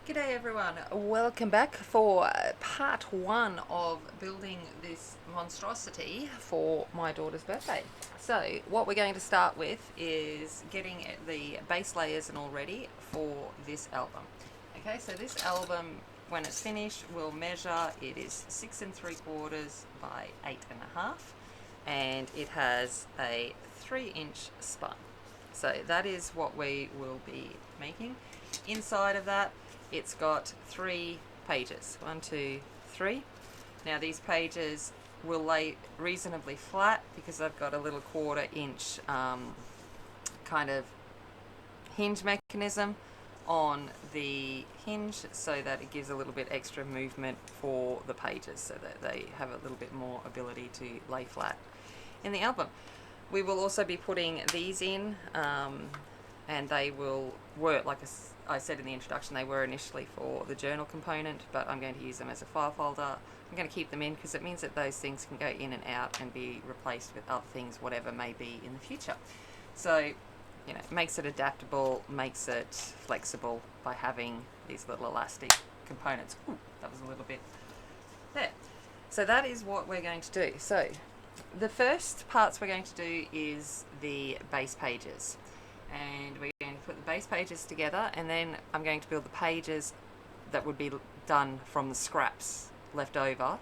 G'day everyone, welcome back for part one of building this monstrosity for my daughter's birthday. So what we're going to start with is getting the base layers and all ready for this album. Okay, so this album, when it's finished, will measure, it is 6 3/4 by 8.5, and it has a 3-inch spun. So that is what we will be making. Inside of that, it's got 3 pages. 1, 2, 3. Now these pages will lay reasonably flat because I've got a little 1/4 inch kind of hinge mechanism on the hinge, so that it gives a little bit extra movement for the pages, so that they have a little bit more ability to lay flat in the album. We will also be putting these in, and they will work, like I said in the introduction, they were initially for the journal component, but I'm going to use them as a file folder. I'm going to keep them in because it means that those things can go in and out and be replaced with other things, whatever may be in the future. So, you know, it makes it adaptable, makes it flexible by having these little elastic components. Ooh, that was a little bit there. So that is what we're going to do. So the first parts we're going to do is the base pages, and we're going to put the base pages together, and then I'm going to build the pages that would be done from the scraps left over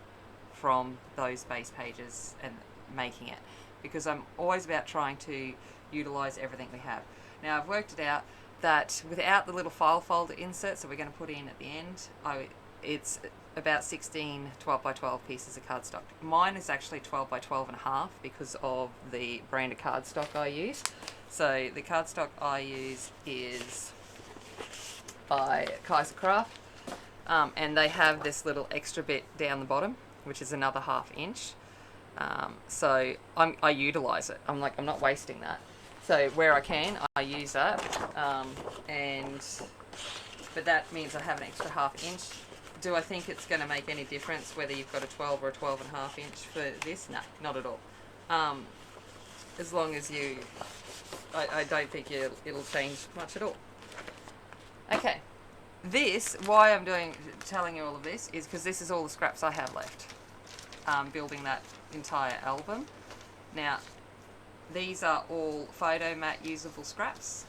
from those base pages and making it, because I'm always about trying to utilize everything we have. Now I've worked it out that without the little file folder inserts that we're going to put in at the end, it's about 16 12 by 12 pieces of cardstock. Mine is actually 12 by 12.5 because of the brand of cardstock I use. So the cardstock I use is by Kaiser Craft, and they have this little extra bit down the bottom, which is another 1/2 inch. So I utilize it. I'm not wasting that. So where I can, I use that, but that means I have an extra 1/2 inch. Do I think it's going to make any difference whether you've got a 12 or a 12.5 inch for this? No, not at all. As long as I don't think it'll change much at all. Okay, why I'm telling you all of this is because this is all the scraps I have left. Building that entire album. Now, these are all photo mat usable scraps.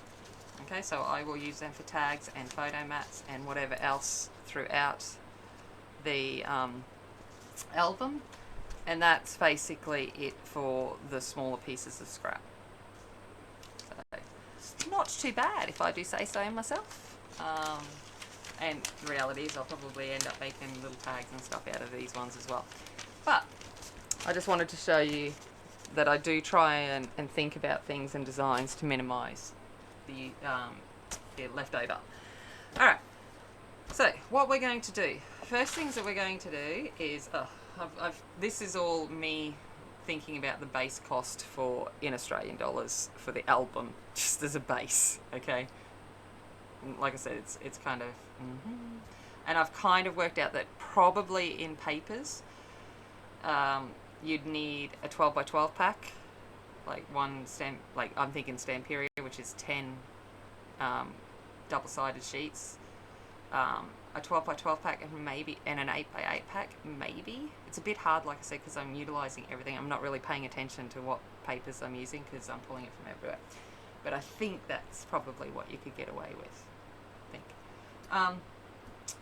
Okay, so I will use them for tags and photo mats and whatever else throughout the album, and that's basically it for the smaller pieces of scrap. So, not too bad if I do say so myself. And the reality is I'll probably end up making little tags and stuff out of these ones as well. But I just wanted to show you that I do try and think about things and designs to minimise the leftover. Alright, so what we're going to do, first things that we're going to do is, this is all me thinking about the base cost in Australian dollars for the album, just as a base, okay? Like I said, it's kind of, and I've kind of worked out that probably in papers, you'd need a 12 by 12 pack, like one stamp, like I'm thinking Stamperia, which is 10 double-sided sheets, a 12 by 12 pack, and an 8 by 8 pack, maybe. It's a bit hard, like I said, because I'm utilizing everything. I'm not really paying attention to what papers I'm using because I'm pulling it from everywhere. But I think that's probably what you could get away with, I think.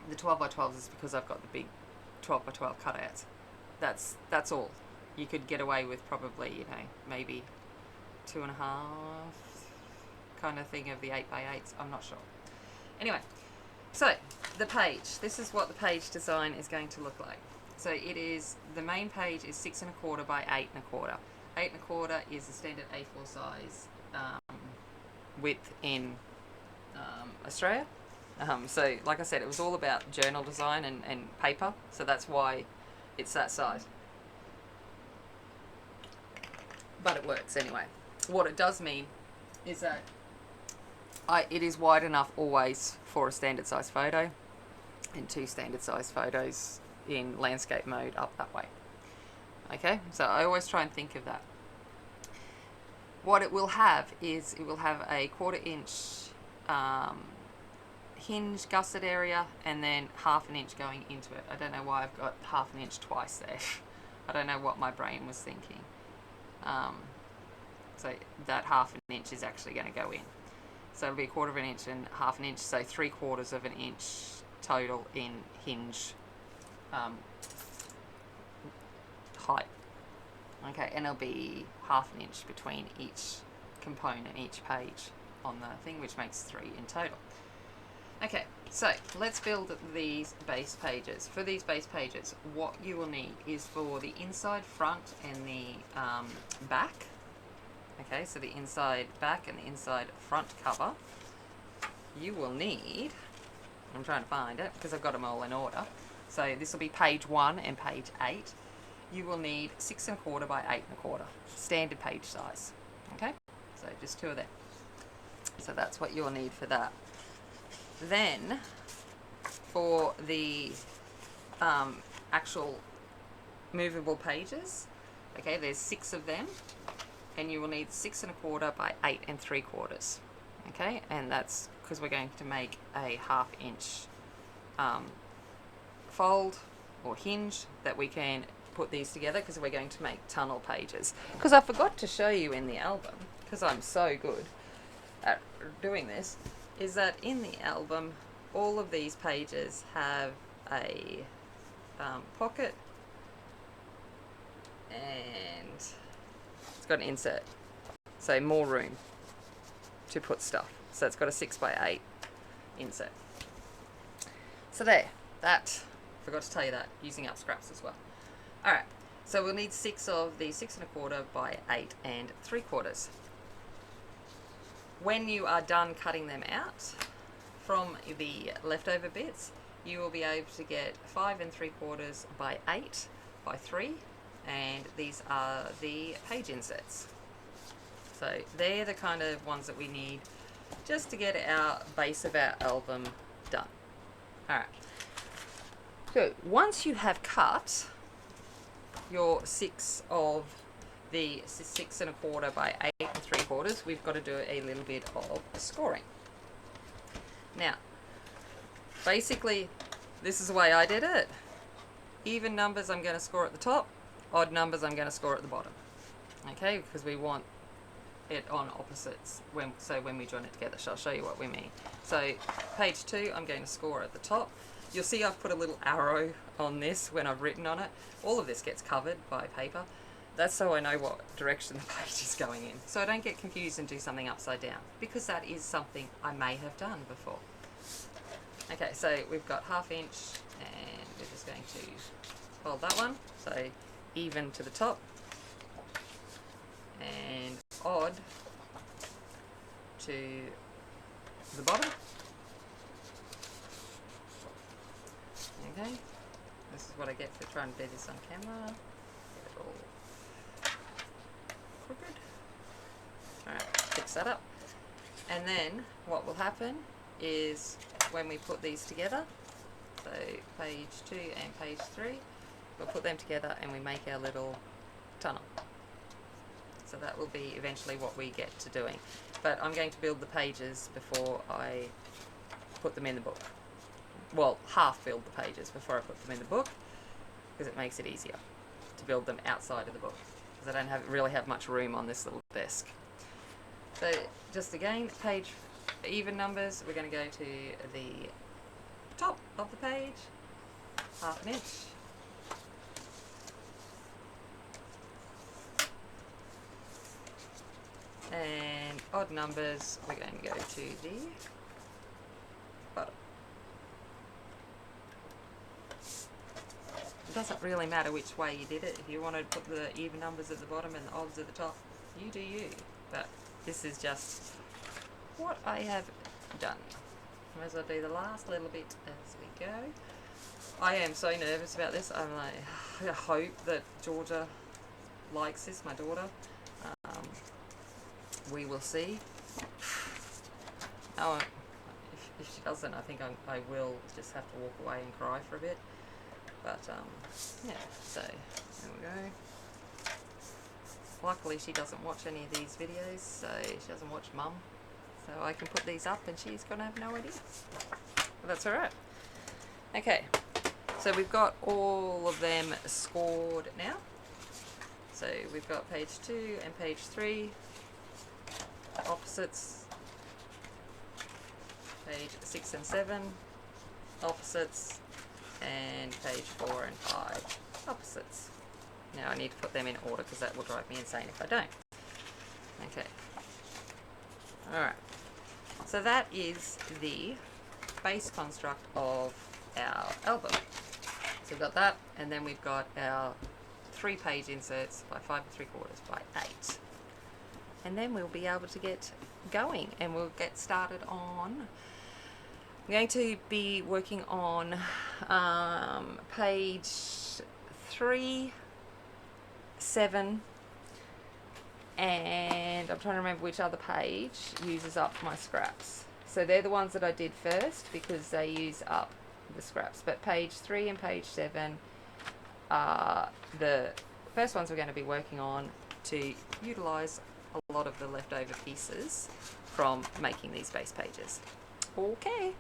The 12 by 12s is because I've got the big 12 by 12 cutouts. That's all. You could get away with probably, maybe 2.5 kind of thing of the 8 by 8s. I'm not sure. Anyway, so the page. This is what the page design is going to look like. So the main page is 6 1/4 by 8 1/4. 8 1/4 is the standard A4 size width in Australia. So like I said, it was all about journal design and paper, so that's why it's that size. But it works anyway. What it does mean is that it is wide enough always for a standard size photo, and 2 standard size photos in landscape mode up that way. Okay, so I always try and think of that. What it will have is a 1/4 inch hinge gusset area and then ½ inch going into it. I don't know why I've got ½ inch twice there. I don't know what my brain was thinking. So that ½ inch is actually going to go in. So it'll be 1/4 inch and ½ inch, so 3/4 inch total in hinge height. Okay, and it'll be ½ inch between each component, each page on the thing, which makes 3 in total. Okay, so let's build these base pages. For these base pages, what you will need is for the inside front and the back. Okay, so the inside back and the inside front cover, you will need, I'm trying to find it because I've got them all in order. So this will be page 1 and page 8. You will need 6 1/4 by 8 1/4, standard page size. Okay, so just 2 of them. So that's what you'll need for that. Then for the actual movable pages, okay, there's 6 of them, and you will need 6 1/4 by 8 3/4. Okay, and that's because we're going to make a ½ inch fold or hinge that we can put these together, because we're going to make tunnel pages. Because I forgot to show you in the album, because I'm so good at doing this, is that in the album all of these pages have a pocket, and it's got an insert, so more room to put stuff. So it's got a 6 by 8 insert. So there, that, forgot to tell you that, using up scraps as well. Alright, so we'll need 6 of the 6 1/4 by 8 3/4. When you are done cutting them out from the leftover bits, you will be able to get 5 3/4 by 8 by 3, and these are the page inserts. So they're the kind of ones that we need just to get our base of our album done. Alright, so once you have cut your 6 of the 6 1/4 by 8 3/4, we've got to do a little bit of scoring. Now, basically, this is the way I did it. Even numbers I'm going to score at the top, odd numbers I'm going to score at the bottom. Okay, because we want it on opposites when we join it together. So I'll show you what we mean. So page 2, I'm going to score at the top. You'll see I've put a little arrow on this when I've written on it. All of this gets covered by paper. That's so I know what direction the page is going in, so I don't get confused and do something upside down, because that is something I may have done before. Okay, so we've got ½ inch, and we're just going to fold that one, so even to the top, and odd to the bottom. Okay, this is what I get for trying to do this on camera. Get it all crooked. Alright, fix that up. And then what will happen is when we put these together, so page 2 and page 3, we'll put them together and we make our little tunnel. So that will be eventually what we get to doing. But I'm going to build the pages before I put them in the book. Well, half build the pages before I put them in the book, because it makes it easier to build them outside of the book, because I don't really have much room on this little desk. So just again, page even numbers, we're going to go to the top of the page, ½ inch. And odd numbers, we're going to go to the bottom. It doesn't really matter which way you did it. If you wanted to put the even numbers at the bottom and the odds at the top, you do you. But this is just what I have done. As I do the last little bit as we go. I am so nervous about this. I'm like, I hope that Georgia likes this, my daughter. We will see. Oh, if she doesn't, I think I will just have to walk away and cry for a bit. But yeah, so there we go. Luckily she doesn't watch any of these videos, so she doesn't watch Mum. So I can put these up and she's going to have no idea. But that's alright. Okay, so we've got all of them scored now. So we've got page 2 and page 3, opposites, page 6 and 7, opposites, and page 4 and 5, opposites. Now I need to put them in order because that will drive me insane if I don't. Okay. Alright. So that is the base construct of our album. So we've got that, and then we've got our 3-page inserts by 5 3/4 by 8. And then we'll be able to get going and we'll get started on. I'm going to be working on page 3, 7, and I'm trying to remember which other page uses up my scraps. So they're the ones that I did first because they use up the scraps. But page 3 and page 7 are the first ones we're going to be working on to utilise a lot of the leftover pieces from making these base pages. Okay.